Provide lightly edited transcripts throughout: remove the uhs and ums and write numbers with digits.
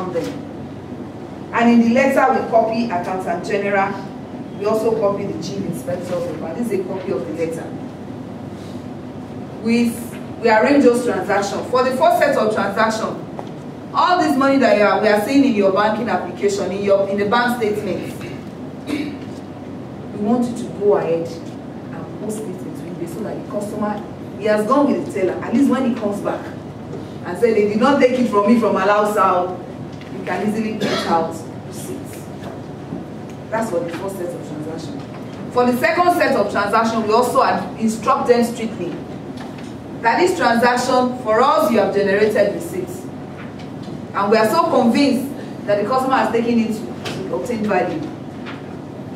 confirm them. And in the letter, we copy Accountant General. We also copy the Chief Inspector of the bank. This is a copy of the letter. We arrange those transactions. For the first set of transactions, all this money that we are seeing in your banking application, in the bank statement, we want you to go ahead and post it into eBay so that the customer, he has gone with the teller. At least when he comes back and say they did not take it from me from Allow South, you can easily print out receipts. That's for the first set of transactions. For the second set of transactions, we also instruct them strictly that this transaction, for us, you have generated receipts. And we are so convinced that the customer has taken it to obtain value.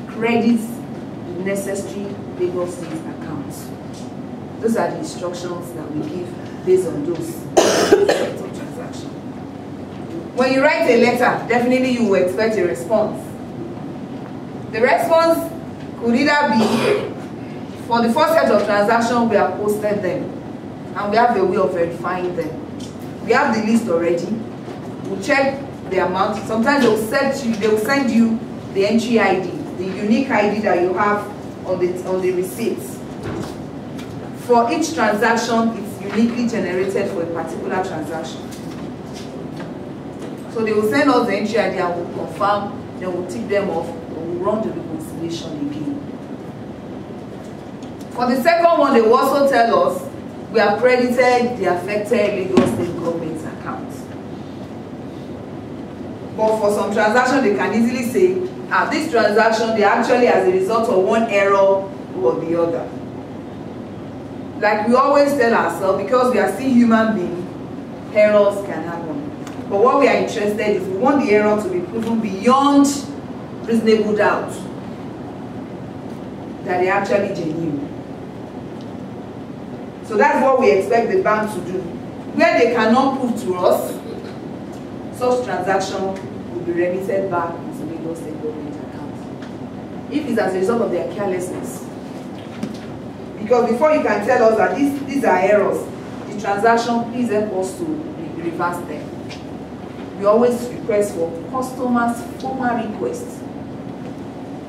Credit the necessary Lagos State accounts. Those are the instructions that we give based on those sets of transactions. When you write a letter, definitely you will expect a response. The response could either be, for the first set of transactions, we have posted them. And we have a way of verifying them. We have the list already. We'll check the amount. Sometimes they will send you the entry ID, the unique ID that you have on the receipts. For each transaction, it's uniquely generated for a particular transaction. So they will send us the entry ID and we'll confirm, then we'll tick them off, and we'll run the reconciliation again. For the second one, they will also tell us we have credited the affected Lagos State government accounts. But for some transactions, they can easily say, this transaction, they actually as a result of one error or the other. Like we always tell ourselves, because we are still human beings, errors can happen. But what we are interested in is we want the error to be proven beyond reasonable doubt that they are actually genuine. So that's what we expect the bank to do. Where they cannot prove to us, such transaction will be remitted back into Lagos State government accounts. If it's as a result of their carelessness. Because before you can tell us that these are errors, the transaction, please help us to reverse them. We always request for customers' formal requests.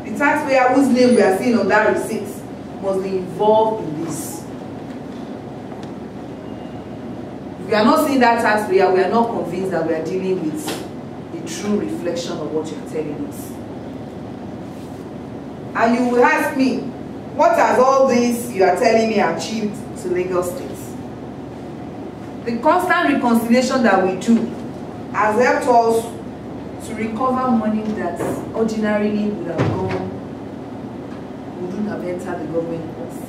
The taxpayer whose name we are seeing on that receipt must be involved in this. If we are not seeing that taxpayer, we are not convinced that we are dealing with the true reflection of what you are telling us. And you will ask me, what has all this you are telling me achieved to Lagos State? The constant reconciliation that we do has helped us to recover money that ordinarily would have gone, wouldn't have entered the government purse.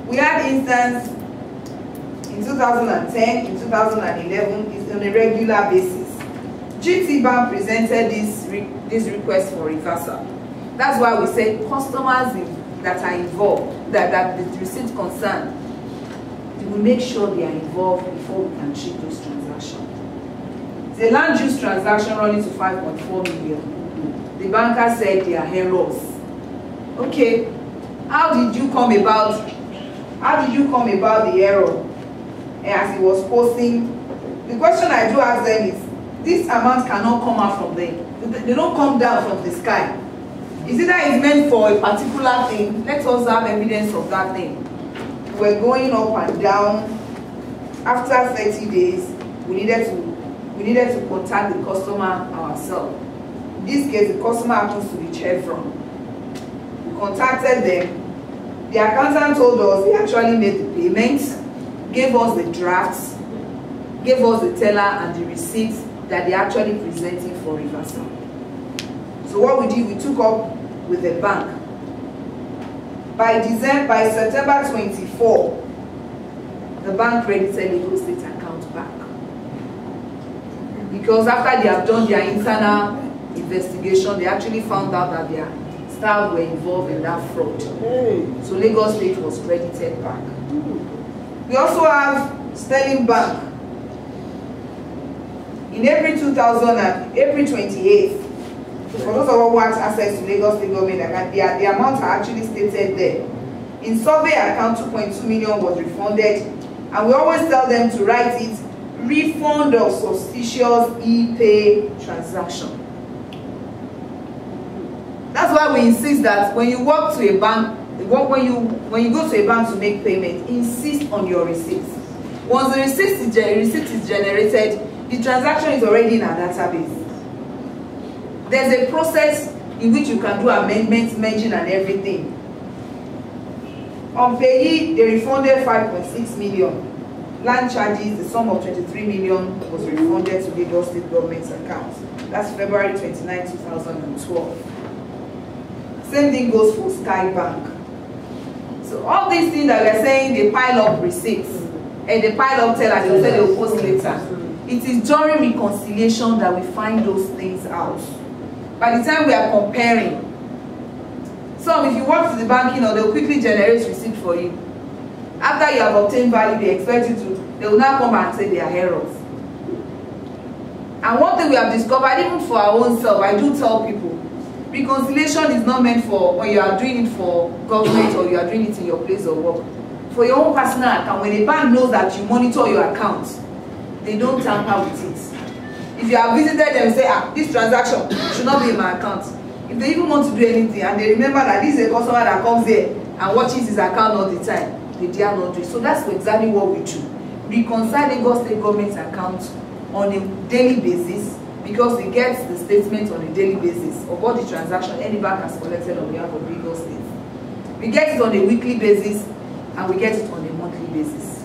We had instances in 2010, in 2011, it's on a regular basis. GT Bank presented this request for reversal. That's why we say customers that are involved, that the receipt concerned, we will make sure they are involved before we can treat those transactions. The land use transaction running to 5.4 million. The banker said they are errors. Okay, how did you come about the error? As he was posting, the question I do ask them is, this amount cannot come out from them. They don't come down from the sky. Is it that it's meant for a particular thing? Let us have evidence of that thing. We're going up and down. After 30 days, we needed to contact the customer ourselves. In this case, the customer happens to be Chevron. We contacted them. The accountant told us they actually made the payments, gave us the drafts, gave us the teller and the receipts that they actually presenting for reversal. So what we did, we took up with the bank. By September 24, the bank credited Lagos State account back. Because after they have done their internal investigation, they actually found out that their staff were involved in that fraud. So Lagos State was credited back. We also have Sterling Bank. In April 28th, for those of us who have access to Lagos State government account, the amounts are actually stated there. In survey account, 2.2 million was refunded, and we always tell them to write it refund of suspicious e-pay transaction. That's why we insist that when you walk to a bank, when you go to a bank to make payment, insist on your receipts. Once the receipt is generated, the transaction is already in our database. There's a process in which you can do amendments, merging and everything. On payee, they refunded 5.6 million. Land charges, the sum of 23 million was refunded to Lagos State government's account. That's February 29, 2012. Same thing goes for Sky Bank. So all these things that we're saying, they pile up receipts and they pile up tellers, they will say they will post later. It is during reconciliation that we find those things out. By the time we are comparing, some, if you walk to the bank, they'll quickly generate receipt for you. After you have obtained value, they expect you to, they will now come and say they are errors. And one thing we have discovered, even for our own self, I do tell people, reconciliation is not meant for when you are doing it for government or you are doing it in your place of work. For your own personal account, when a bank knows that you monitor your account, they don't tamper with it. If you have visited them and say, this transaction should not be in my account. If they even want to do anything and they remember that this is a customer that comes here and watches his account all the time, they dare not do it. So that's exactly what we do. Reconcile Lagos State government's account on a daily basis, because we get the statement on a daily basis of all the transaction any bank has collected on behalf of Lagos State. We get it on a weekly basis and we get it on a monthly basis.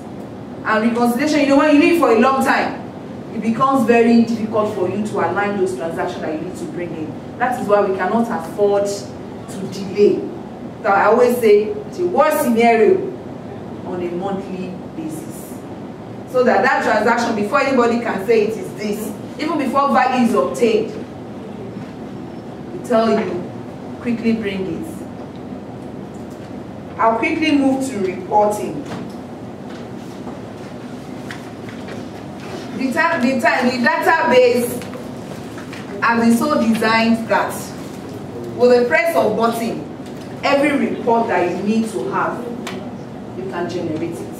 And reconciliation, when you live for a long time, it becomes very difficult for you to align those transactions that you need to bring in. That is why we cannot afford to delay. So I always say, the worst scenario, on a monthly basis, so that transaction, before anybody can say it is this, even before value is obtained, we tell you, quickly bring it. I'll quickly move to reporting. The database has been so designed that with the press of button, every report that you need to have, you can generate it.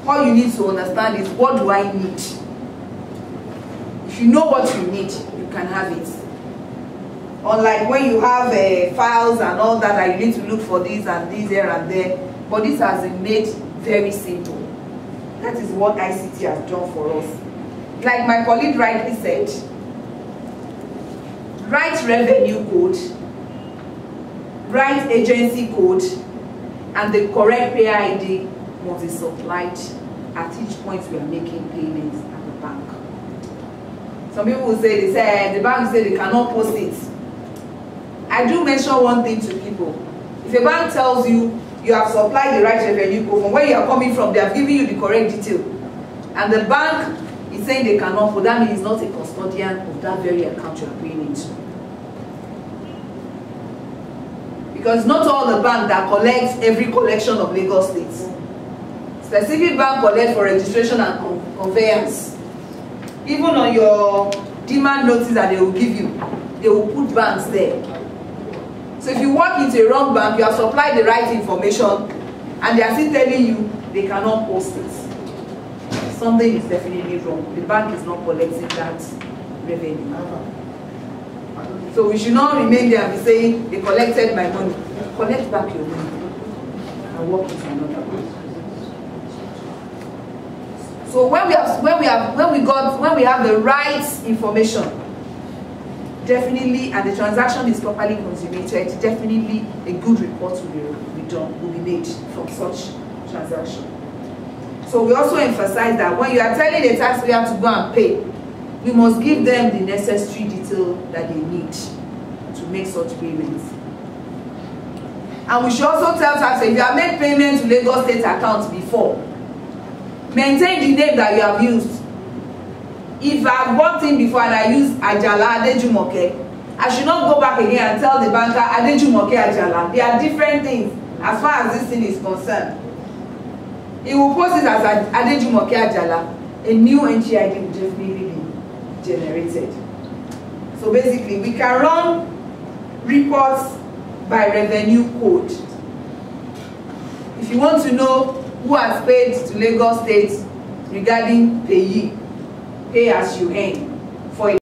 All you need to understand is, what do I need? If you know what you need, you can have it. Unlike when you have files and all that you need to look for this and this here and there, but this has been made very simple. That is what ICT has done for us. Like my colleague rightly said, write revenue code, write agency code, and the correct payer ID must be supplied at each point we are making payments at the bank. Some people will say, the bank say they cannot post it. I do mention one thing to people. If a bank tells you you have supplied the right revenue code, from where you are coming from, they have given you the correct detail, and the bank is saying they cannot put, that means it's not a custodian of that very account you are paying into. Because not all the bank that collects every collection of Lagos State. Specific bank collect for registration and conveyance. Even on your demand notice that they will give you, they will put banks there. So if you walk into a wrong bank, you have supplied the right information and they are still telling you they cannot post it. Something is definitely wrong. The bank is not collecting that revenue. So we should not remain there and be saying they collected my money. Collect back your money and work with another bank. So when we have the right information, definitely, and the transaction is properly consummated, definitely a good report will be made from such transaction. So we also emphasize that when you are telling the taxpayer to go and pay, we must give them the necessary detail that they need to make such payments. And we should also tell taxpayers, if you have made payment to Lagos State accounts before, maintain the name that you have used. If I've walked in before and I use Ajala Adejumoke, I should not go back again and tell the banker Adejumoke Ajala. They are different things as far as this thing is concerned. He will post it as Adejumoke Ajala. A new NGID will definitely be generated. So basically, we can run reports by revenue code. If you want to know who has paid to Lagos State regarding pay as you earn for